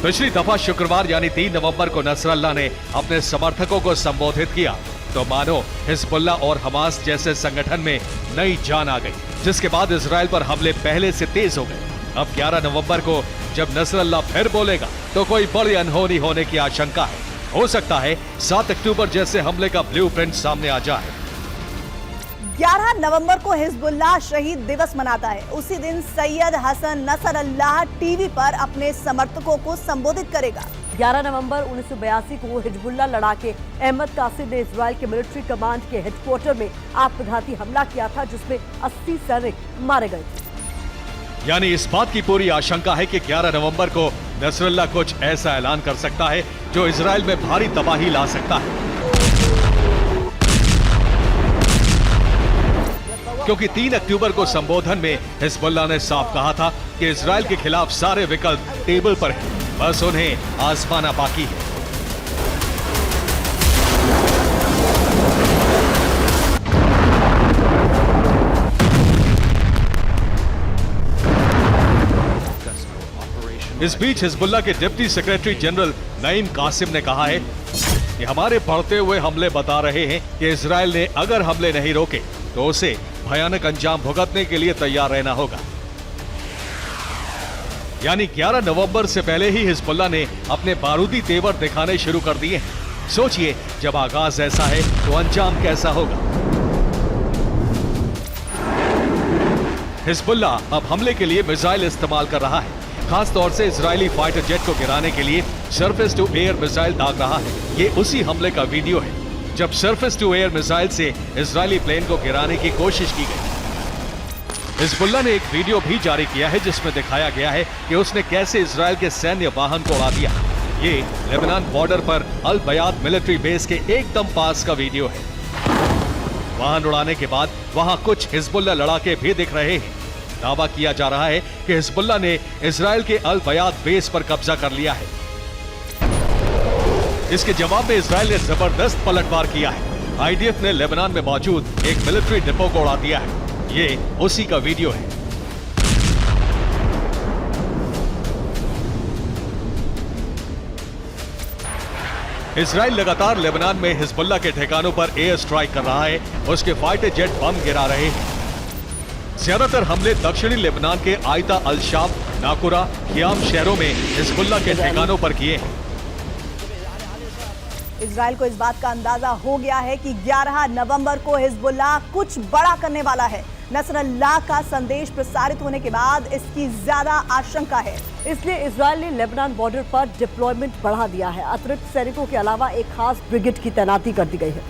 पिछली दफा शुक्रवार यानी 3 नवंबर को नसरल्लाह ने अपने समर्थकों को संबोधित किया तो मानो हिजबुल्लाह और हमास जैसे संगठन में नई जान आ गई, जिसके बाद इजराइल पर हमले पहले से तेज हो गए। अब 11 नवंबर को जब नसरल्लाह फिर बोलेगा तो कोई बड़ी अनहोनी होने की आशंका है। हो सकता है 7 अक्टूबर जैसे हमले का ब्लूप्रिंट सामने आ जाए। 11 नवंबर को हिजबुल्लाह शहीद दिवस मनाता है। उसी दिन सैयद हसन नसरल्लाह टीवी पर अपने समर्थकों को संबोधित करेगा। 11 नवंबर 1982 को हिजबुल्लाह लड़ाके अहमद कासिम ने इजराइल के मिलिट्री कमांड के हेडक्वार्टर में आत्मघाती हमला किया था, जिसमें 80 सैनिक मारे गए थे। यानी इस बात की पूरी आशंका है कि 11 नवंबर को नसरल्लाह कुछ ऐसा ऐलान कर सकता है जो इजराइल में भारी तबाही ला सकता है, क्योंकि 3 अक्टूबर को संबोधन में हिजबुल्लाह ने साफ कहा था कि इजराइल के खिलाफ सारे विकल्प टेबल पर हैं, बस उन्हें आजमाना बाकी है। इस बीच हिजबुल्लाह के deputy secretary general Naim Qassem ने कहा है कि हमारे बढ़ते हुए हमले बता रहे हैं कि इजराइल ने अगर हमले नहीं रोके तो उसे भयानक अंजाम भुगतने के लिए तैयार रहना होगा। यानी 11 नवंबर से पहले ही हिजबुल्लाह ने अपने बारूदी तेवर दिखाने शुरू कर दिए हैं। सोचिए, जब आगाज ऐसा है तो अंजाम कैसा होगा। हिजबुल्लाह अब हमले के लिए मिसाइल इस्तेमाल कर रहा है, खास तौर से इजरायली फाइटर जेट को गिराने के लिए सरफेस टू एयर मिसाइल दाग रहा है। ये उसी हमले का वीडियो है जब सरफेस टू एयर मिसाइल से इजरायली प्लेन को गिराने की कोशिश की गई। हिजबुल्लाह ने एक वीडियो भी जारी किया है जिसमें दिखाया गया है कि उसने कैसे इजराइल के सैन्य वाहन को उड़ा दिया। ये लेबनान बॉर्डर पर अल बयात मिलिट्री बेस के एकदम पास का वीडियो है। वाहन उड़ाने के बाद वहां कुछ हिजबुल्लाह लड़ाके भी दिख रहे हैं। दावा किया जा रहा है कि हिजबुल्लाह ने इजराइल के अल बयात बेस पर कब्जा कर लिया है। इसके जवाब में इजराइल ने जबरदस्त पलटवार किया है। आईडीएफ ने लेबनान में मौजूद एक मिलिट्री डिपो को उड़ा दिया है। ये उसी का वीडियो है। इजराइल लगातार लेबनान में हिजबुल्लाह के ठिकानों पर एयर स्ट्राइक कर रहा है। उसके फाइटर जेट बम गिरा रहे हैं। ज्यादातर हमले दक्षिणी लेबनान के आयता अल शाब, नाकुरा, खियाम शहरों में हिजबुल्लाह के ठिकानों पर किए हैं। इजराइल को इस बात का अंदाजा हो गया है कि 11 नवंबर को हिजबुल्लाह कुछ बड़ा करने वाला है। नसरल्लाह का संदेश प्रसारित होने के बाद इसकी ज्यादा आशंका है। इसलिए इजराइल ने लेबनान बॉर्डर पर डिप्लॉयमेंट बढ़ा दिया है। अतिरिक्त सैनिकों के अलावा एक खास ब्रिगेड की तैनाती कर दी गई है।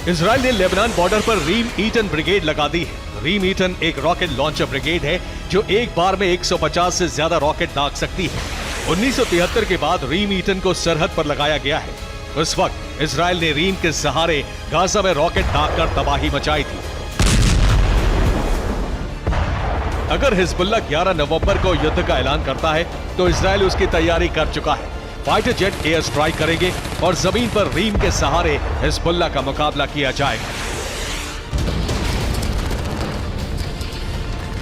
इजराइल ने लेबनान बॉर्डर पर रीम ईटन ब्रिगेड लगा दी है। रीम ईटन एक रॉकेट लॉन्चर ब्रिगेड है जो एक बार में 150 से ज्यादा रॉकेट दाग सकती है। 1973 के बाद रीम ईटन को सरहद पर लगाया गया है। उस वक्त इजराइल ने रीम के सहारे गाजा में रॉकेट दागकर तबाही मचाई थी। अगर हिजबुल्लाह 11 नवंबर को युद्ध का ऐलान करता है तो इजराइल उसकी तैयारी कर चुका है। फाइटर जेट एयर स्ट्राइक करेंगे और जमीन पर रीम के सहारे हिजबुल्लाह का मुकाबला किया जाएगा।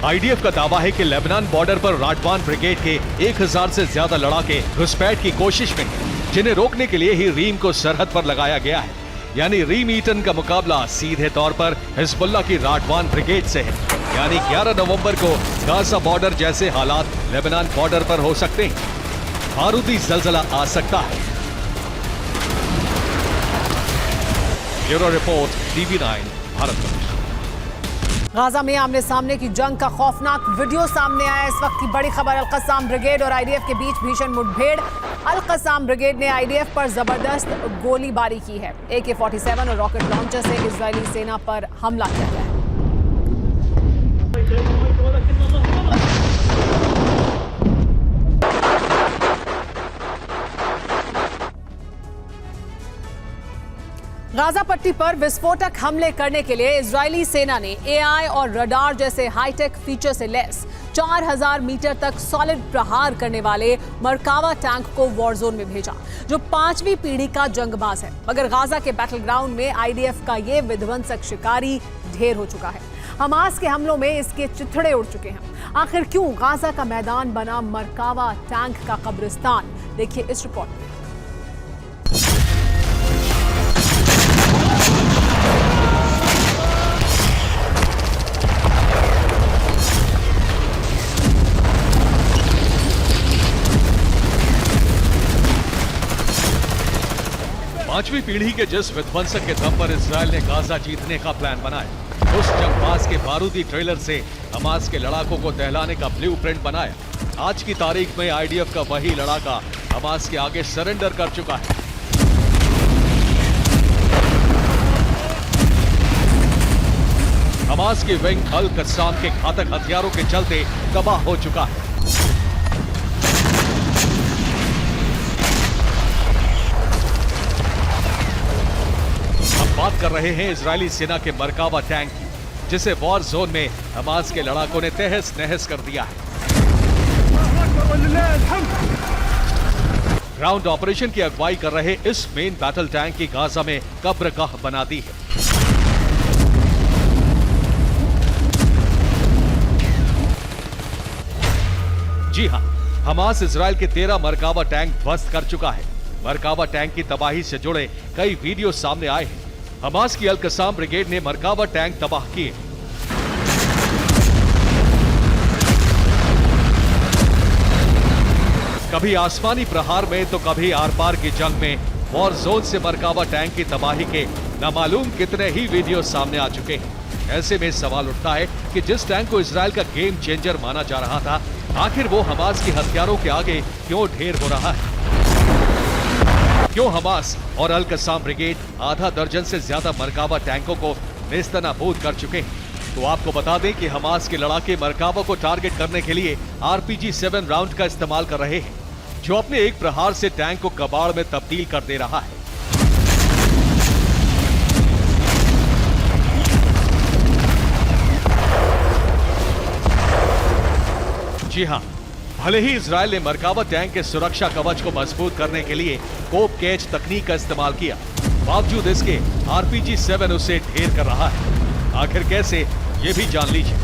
आईडीएफ का दावा है कि लेबनान बॉर्डर पर राडवान ब्रिगेड के 1000 से ज्यादा लड़ाके घुसपैठ की कोशिश में हैं, जिन्हें रोकने के लिए ही रीम को सरहद पर लगाया गया है। यानी रीम ईटन का मुकाबला सीधे तौर पर हिजबुल्लाह की राडवान ब्रिगेड से है। यानी 11 नवंबर को गाजा बॉर्डर जैसे हालात लेबनान बॉर्डर पर हो सकते हैं। बारूदी जलजला आ सकता है। Bureau report, TV9 Bharat. Gaza में आमने सामने की जंग का खौफनाक वीडियो सामने आया। इस वक्त की बड़ी खबर, अल कस्साम ब्रिगेड और आईडीएफ के बीच भीषण मुठभेड़। अल कस्साम ब्रिगेड ने आईडीएफ पर जबरदस्त गोलीबारी की है। AK-47 और रॉकेट लॉन्चर से इजरायली सेना पर हमला किया गया है। गाजा पट्टी पर विस्फोटक हमले करने के लिए इजरायली सेना ने AI और रडार जैसे हाईटेक फीचर से लैस 4000 मीटर तक सॉलिड प्रहार करने वाले मरकावा टैंक को वॉर जोन में भेजा, जो 5वीं पीढ़ी का जंगबाज है। मगर गाजा के बैटल ग्राउंड में आईडीएफ का ये विध्वंसक शिकारी ढेर हो चुका है। हमास के हमलों में इसके चिथड़े उड़ चुके हैं। आखिर क्यों गाजा का मैदान बना मरकावा टैंक का कब्रिस्तान? देखिए इस रिपोर्ट में। पांचवी पीढ़ी के जिस विध्वंसक के दम पर इजरायल ने गाजा जीतने का प्लान बनाया, उस जंगबाज के बारूदी ट्रेलर से हमास के लड़ाकों को दहलाने का ब्लूप्रिंट बनाया। आज की तारीख में आईडीएफ का वही लड़ाका हमास के आगे सरेंडर कर चुका है। हमास की विंग अल कस्साम के घातक हथियारों के चलते तबाह हो चुका है। बात कर रहे हैं इजरायली सेना के मरकावा टैंक की, जिसे वॉर जोन में हमास के लड़ाकों ने तहस नहस कर दिया है। ग्राउंड ऑपरेशन की अगुवाई कर रहे इस मेन बैटल टैंक की गाजा में कब्रगाह बना दी है। जी हां, हमास इजरायल के 13 मरकावा टैंक ध्वस्त कर चुका है। मरकावा टैंक की तबाही से जुड़े कई वीडियो सामने आए हैं। हमास की अल कस्साम ब्रिगेड ने मरकावा टैंक तबाह किए। कभी आसमानी प्रहार में तो कभी आर पार की जंग में वॉर जोन से मरकावा टैंक की तबाही के नामालूम कितने ही वीडियो सामने आ चुके हैं। ऐसे में सवाल उठता है कि जिस टैंक को इजरायल का गेम चेंजर माना जा रहा था, आखिर वो हमास के हथियारों के आगे क्यों ढेर हो रहा है? क्यों हमास और अल कस्साम ब्रिगेड आधा दर्जन से ज्यादा मरकावा टैंकों को नेस्तनाबूद कर चुके हैं? तो आपको बता दें कि हमास के लड़ाके मरकावा को टारगेट करने के लिए RPG-7 राउंड का इस्तेमाल कर रहे हैं, जो अपने एक प्रहार से टैंक को कबाड़ में तब्दील कर दे रहा है। जी हां, भले ही इजरायल ने मरकावा टैंक के सुरक्षा कवच को मजबूत करने के लिए कोप कैच तकनीक का इस्तेमाल किया, बावजूद इसके RPG-7 उसे ढेर कर रहा है। आखिर कैसे, ये भी जान लीजिए।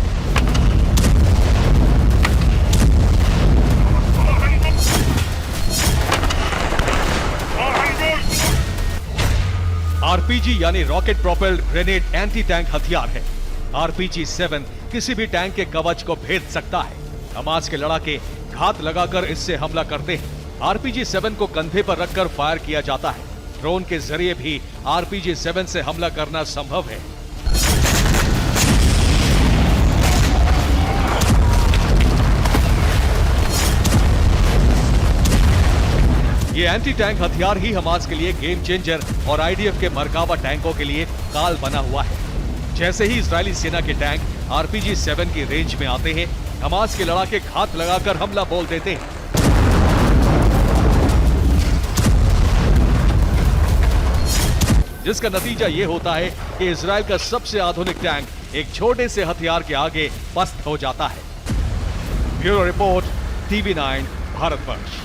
RPG यानी rocket propelled grenade anti tank हथियार है। RPG-7 किसी भी टैंक के कवच को भेद सकता है। हमास के लड़ाके घात लगाकर इससे हमला करते हैं। RPG-7 को कंधे पर रखकर फायर किया जाता है। ड्रोन के जरिए भी RPG-7 से हमला करना संभव है। ये एंटी टैंक हथियार ही हमास के लिए गेम चेंजर और आईडीएफ के मरकावा टैंकों के लिए काल बना हुआ है। जैसे ही इजरायली सेना के टैंक RPG-7 की रेंज में आते हैं, हमास के लड़ाके घात लगाकर हमला बोल देते हैं। जिसका नतीजा यह होता है कि इजरायल का सबसे आधुनिक टैंक एक छोटे से हथियार के आगे पस्त हो जाता है। Bureau report, TV9 Bharatvarsh.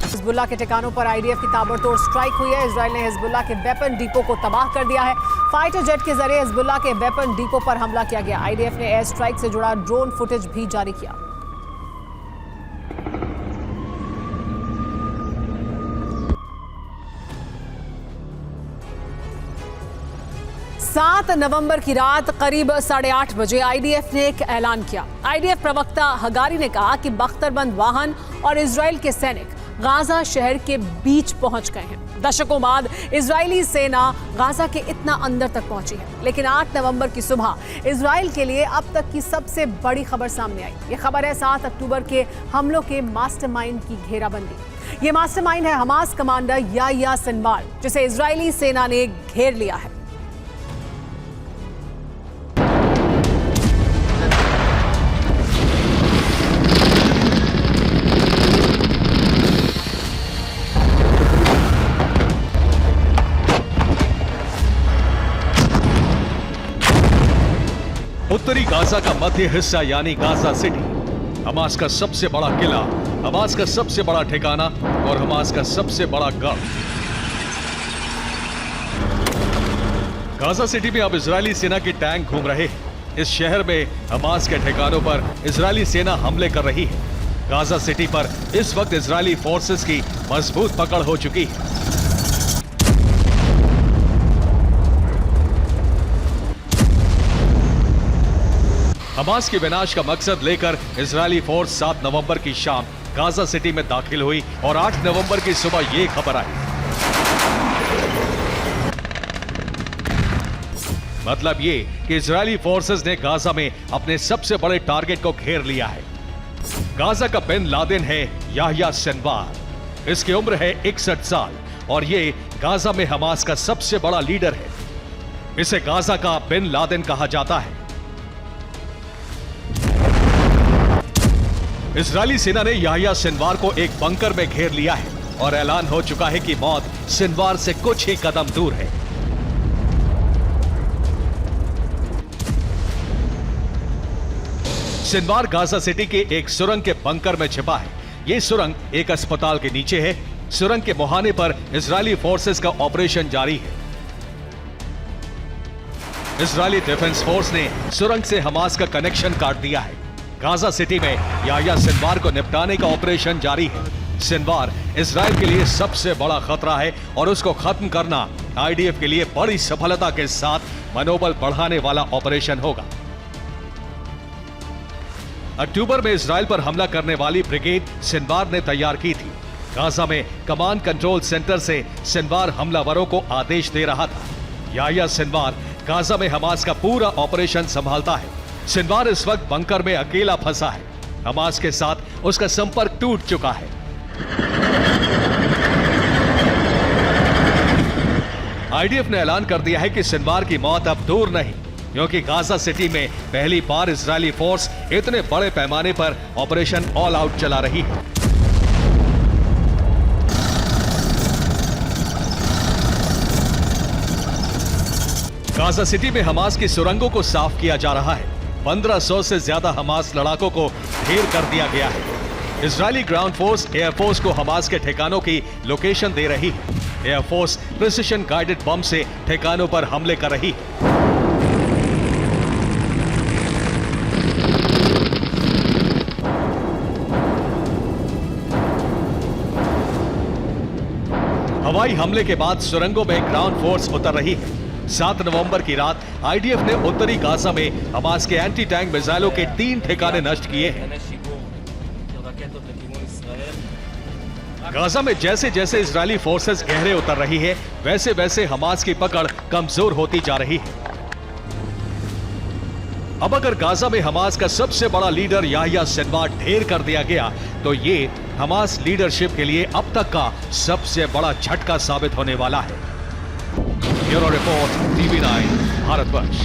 Hezbollah के ठिकानों पर आईडीएफ की ताबड़तोड़ स्ट्राइक हुई है। इजरायल ने हिजबुल्लाह के वेपन डिपो को तबाह कर दिया है। फाइटर जेट के जरिए हिजबुल्लाह के वेपन डिपो पर हमला किया गया। आईडीएफ ने एयर स्ट्राइक से जुड़ा ड्रोन फुटेज भी जारी किया। सात नवंबर की रात करीब 8:30 बजे आईडीएफ ने एक ऐलान किया। आईडीएफ प्रवक्ता हगारी ने कहा कि बख्तरबंद वाहन और इजरायल के सैनिक गाजा शहर के बीच पहुंच गए हैं। दशकों बाद इजरायली सेना गाजा के इतना अंदर तक पहुंची है, लेकिन 8 नवंबर की सुबह इजराइल के लिए अब तक की सबसे बड़ी खबर सामने आई। ये खबर है 7 अक्टूबर के हमलों के मास्टरमाइंड की घेराबंदी। ये मास्टरमाइंड है हमास कमांडर याह्या सिनवार, जिसे इजरायली सेना ने घेर लिया है। उत्तरी गाजा का मध्य हिस्सा यानी गाजा सिटी, हमास का सबसे बड़ा किला, हमास का सबसे बड़ा ठिकाना और हमास का सबसे बड़ा गढ़। गाजा सिटी में अब इजरायली सेना के टैंक घूम रहे हैं। इस शहर में हमास के ठिकानों पर इजरायली सेना हमले कर रही है। गाजा सिटी पर इस वक्त इजरायली फोर्सेस की मजबूत पकड़ हो चुकी है। हमास के विनाश का मकसद लेकर इजरायली फोर्स 7 नवंबर की शाम गाजा सिटी में दाखिल हुई और 8 नवंबर की सुबह ये खबर आई। मतलब ये कि इजरायली फोर्सेस ने गाजा में अपने सबसे बड़े टारगेट को घेर लिया है। गाजा का बिन लादेन है याह्या सिनवार। इसकी उम्र है 61 साल और ये गाजा में हमास का सबसे बड़ा लीडर है। इसे गाजा का बिन लादेन कहा जाता है। इजरायली सेना ने याह्या सिनवार को एक बंकर में घेर लिया है और ऐलान हो चुका है कि मौत सिनवार से कुछ ही कदम दूर है। सिनवार गाजा सिटी के एक सुरंग के बंकर में छिपा है। यह सुरंग एक अस्पताल के नीचे है। सुरंग के मुहाने पर इजरायली फोर्सेस का ऑपरेशन जारी है। इजरायली डिफेंस फोर्स ने सुरंग से हमास का कनेक्शन काट दिया है। गाजा सिटी में याह्या सिनवार को निपटाने का ऑपरेशन जारी है। सिनवार इजराइल के लिए सबसे बड़ा खतरा है और उसको खत्म करना आईडीएफ के लिए बड़ी सफलता के साथ मनोबल बढ़ाने वाला ऑपरेशन होगा। अक्टूबर में इजराइल पर हमला करने वाली ब्रिगेड सिनवार ने तैयार की थी। गाजा में कमांड कंट्रोल सेंटर से सिनवार हमलावरों को आदेश दे रहा था। याह्या सिनवार गाजा में हमास का पूरा ऑपरेशन संभालता है। सिनवार इस वक्त बंकर में अकेला फंसा है। हमास के साथ उसका संपर्क टूट चुका है। आईडीएफ ने ऐलान कर दिया है कि सिनवार की मौत अब दूर नहीं, क्योंकि गाजा सिटी में पहली बार इजरायली फोर्स इतने बड़े पैमाने पर ऑपरेशन ऑल आउट चला रही है। गाजा सिटी में हमास की सुरंगों को साफ किया जा रहा है। 1500 से ज्यादा हमास लड़ाकों को ढेर कर दिया गया है। इजरायली ग्राउंड फोर्स एयरफोर्स को हमास के ठिकानों की लोकेशन दे रही है। एयरफोर्स प्रिसिशन गाइडेड बम से ठिकानों पर हमले कर रही है। हवाई हमले के बाद सुरंगों में ग्राउंड फोर्स उतर रही है। 7 नवंबर की रात आईडीएफ ने उत्तरी गाजा में हमास के एंटी टैंक मिसाइलों के 3 ठिकाने नष्ट किए हैं। गाजा में जैसे जैसे इजरायली फोर्सेस गहरे उतर रही है, वैसे वैसे हमास की पकड़ कमजोर होती जा रही है। अब अगर गाजा में हमास का सबसे बड़ा लीडर याह्या सिनवार ढेर कर दिया गया, तो ये हमास लीडरशिप के लिए अब तक का सबसे बड़ा झटका साबित होने वाला है। Bureau report, TV9 Bharatvarsh.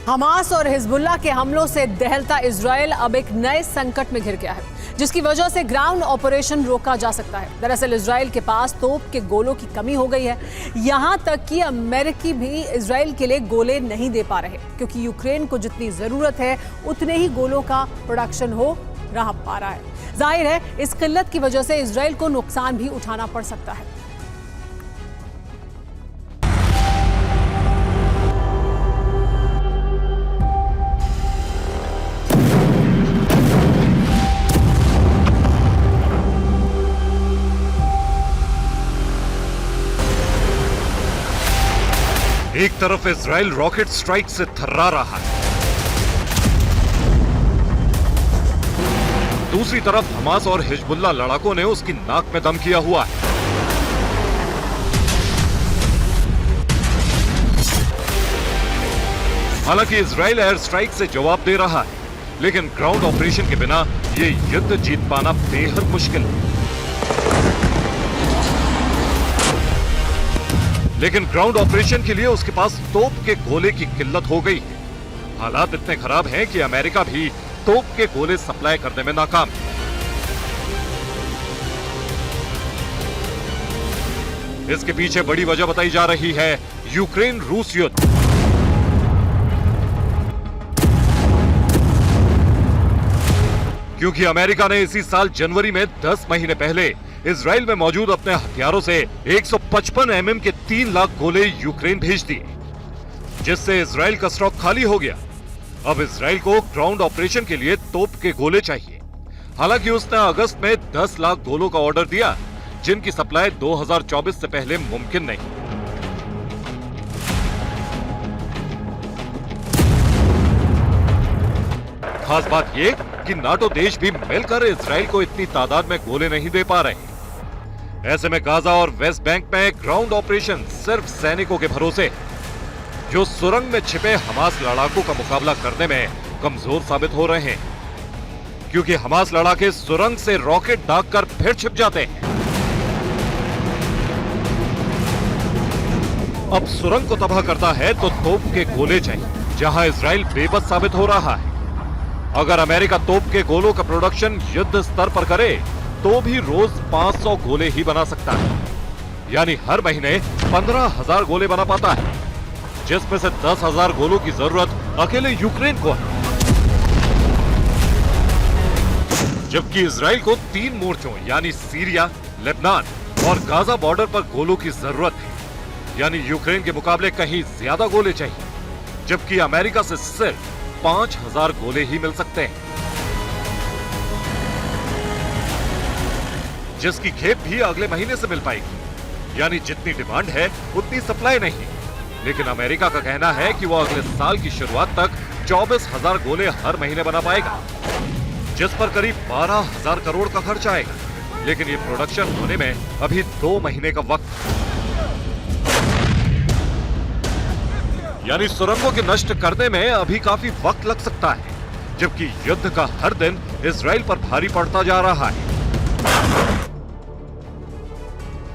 Hamas और हिजबुल्लाह के हमलों से दहलता इजराइल अब एक नए संकट में घिर गया है, जिसकी वजह से ग्राउंड ऑपरेशन रोका जा सकता है। दरअसल इजराइल के पास तोप के गोलों की कमी हो गई है। यहां तक कि अमेरिकी भी इजराइल के लिए गोले नहीं दे पा रहे, क्योंकि यूक्रेन को जितनी जरूरत है उतने ही गोलों का प्रोडक्शन हो पा रहा है। जाहिर है इस किल्लत की वजह से इजराइल को नुकसान भी उठाना पड़ सकता है। एक तरफ इजराइल रॉकेट स्ट्राइक से थर्रा रहा है, दूसरी तरफ हमास और हिजबुल्लाह लड़ाकों ने उसकी नाक में दम किया हुआ है। हालांकि इजराइल एयर स्ट्राइक से जवाब दे रहा है, लेकिन ग्राउंड ऑपरेशन के बिना ये युद्ध जीत पाना बेहद मुश्किल है। लेकिन ग्राउंड ऑपरेशन के लिए उसके पास तोप के गोले की किल्लत हो गई है। हालात इतने खराब हैं कि अमेरिका भी तोप के गोले सप्लाई करने में नाकाम है। इसके पीछे बड़ी वजह बताई जा रही है यूक्रेन रूस युद्ध। क्योंकि अमेरिका ने इसी साल जनवरी में 10 महीने पहले इजराइल में मौजूद अपने हथियारों से 155 mm के 3 लाख गोले यूक्रेन भेज दिए, जिससे इजराइल का स्टॉक खाली हो गया। अब इजराइल को ग्राउंड ऑपरेशन के लिए तोप के गोले चाहिए। हालांकि उसने अगस्त में 10 लाख गोलों का ऑर्डर दिया, जिनकी सप्लाई 2024 से पहले मुमकिन नहीं। खास बात यह कि नाटो देश भी मिलकर इजराइल को इतनी तादाद में गोले नहीं दे पा रहे। ऐसे में गाजा और वेस्ट बैंक में ग्राउंड ऑपरेशन सिर्फ सैनिकों के भरोसे है, जो सुरंग में छिपे हमास लड़ाकों का मुकाबला करने में कमजोर साबित हो रहे हैं। क्योंकि हमास लड़ाके सुरंग से रॉकेट दागकर फिर छिप जाते हैं। अब सुरंग को तबाह करता है तो तोप के गोले चाहिए, जहां इजराइल बेबस साबित हो रहा है। अगर अमेरिका तोप के गोलों का प्रोडक्शन युद्ध स्तर पर करे तो भी रोज 500 गोले ही बना सकता है, यानी हर महीने 15,000 गोले बना पाता है, जिसमें से 10,000 गोलों की जरूरत अकेले यूक्रेन को है। जबकि इजराइल को 3 मोर्चों यानी सीरिया, लेबनान और गाजा बॉर्डर पर गोलों की जरूरत है, यानी यूक्रेन के मुकाबले कहीं ज्यादा गोले चाहिए। जबकि अमेरिका से सिर्फ 5,000 गोले ही मिल सकते हैं, जिसकी खेप भी अगले महीने से मिल पाएगी। यानी जितनी डिमांड है उतनी सप्लाई नहीं। लेकिन अमेरिका का कहना है कि वो अगले साल की शुरुआत तक 24,000 गोले हर महीने बना पाएगा, जिस पर करीब 12,000 करोड़ का खर्च आएगा। लेकिन ये प्रोडक्शन होने में अभी 2 महीने का वक्त, यानी सुरंगों के नष्ट करने में अभी काफी वक्त लग सकता है। जबकि युद्ध का हर दिन इजराइल पर भारी पड़ता जा रहा है।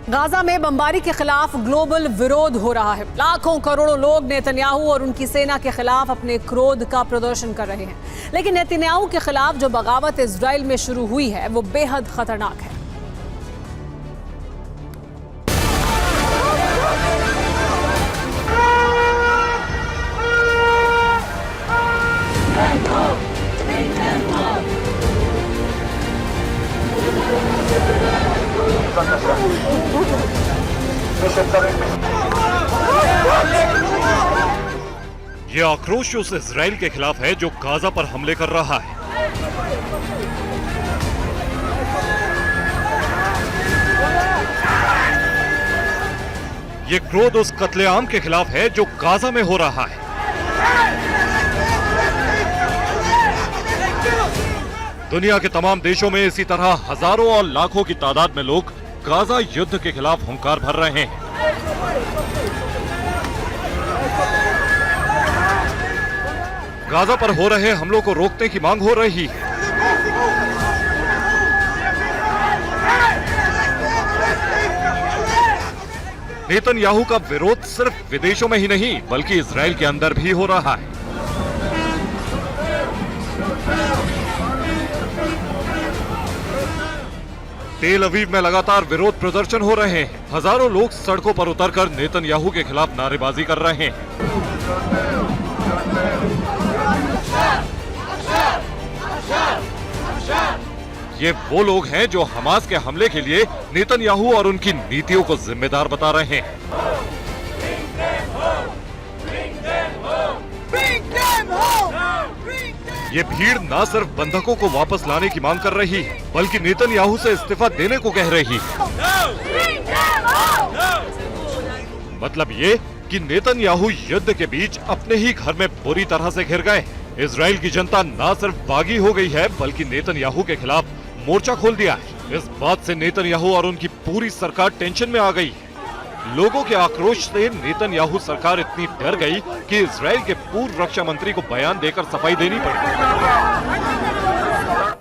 गाजा में बमबारी के खिलाफ ग्लोबल विरोध हो रहा है। लाखों करोड़ों लोग नेतन्याहू और उनकी सेना के खिलाफ अपने क्रोध का प्रदर्शन कर रहे हैं। लेकिन नेतन्याहू के खिलाफ जो बगावत इजराइल में शुरू हुई है वो बेहद खतरनाक है। ये आक्रोश उस इजराइल के खिलाफ है जो गाजा पर हमले कर रहा है। ये क्रोध उस कत्लेआम के खिलाफ है जो गाजा में हो रहा है। दुनिया के तमाम देशों में इसी तरह हजारों और लाखों की तादाद में लोग गाजा युद्ध के खिलाफ हुंकार भर रहे हैं। गाजा पर हो रहे हमलों को रोकने की मांग हो रही है। नेतन्याहू का विरोध सिर्फ विदेशों में ही नहीं बल्कि इजराइल के अंदर भी हो रहा है। तेल अवीव में लगातार विरोध प्रदर्शन हो रहे हैं। हजारों लोग सड़कों पर उतरकर नेतन्याहू के खिलाफ नारेबाजी कर रहे हैं। ये वो लोग हैं जो हमास के हमले के लिए नेतन्याहू और उनकी नीतियों को जिम्मेदार बता रहे हैं। ये भीड़ न सिर्फ बंधकों को वापस लाने की मांग कर रही है बल्कि नेतन्याहू से इस्तीफा देने को कह रही है। मतलब ये कि नेतन्याहू युद्ध के बीच अपने ही घर में बुरी तरह से घिर गए। इजराइल की जनता न सिर्फ बागी हो गई है बल्कि नेतन्याहू के खिलाफ मोर्चा खोल दिया है। इस बात से नेतन्याहू और उनकी पूरी सरकार टेंशन में आ गई है। लोगों के आक्रोश से नेतन्याहू सरकार इतनी डर गई कि इजराइल के पूर्व रक्षा मंत्री को बयान देकर सफाई देनी पड़ी।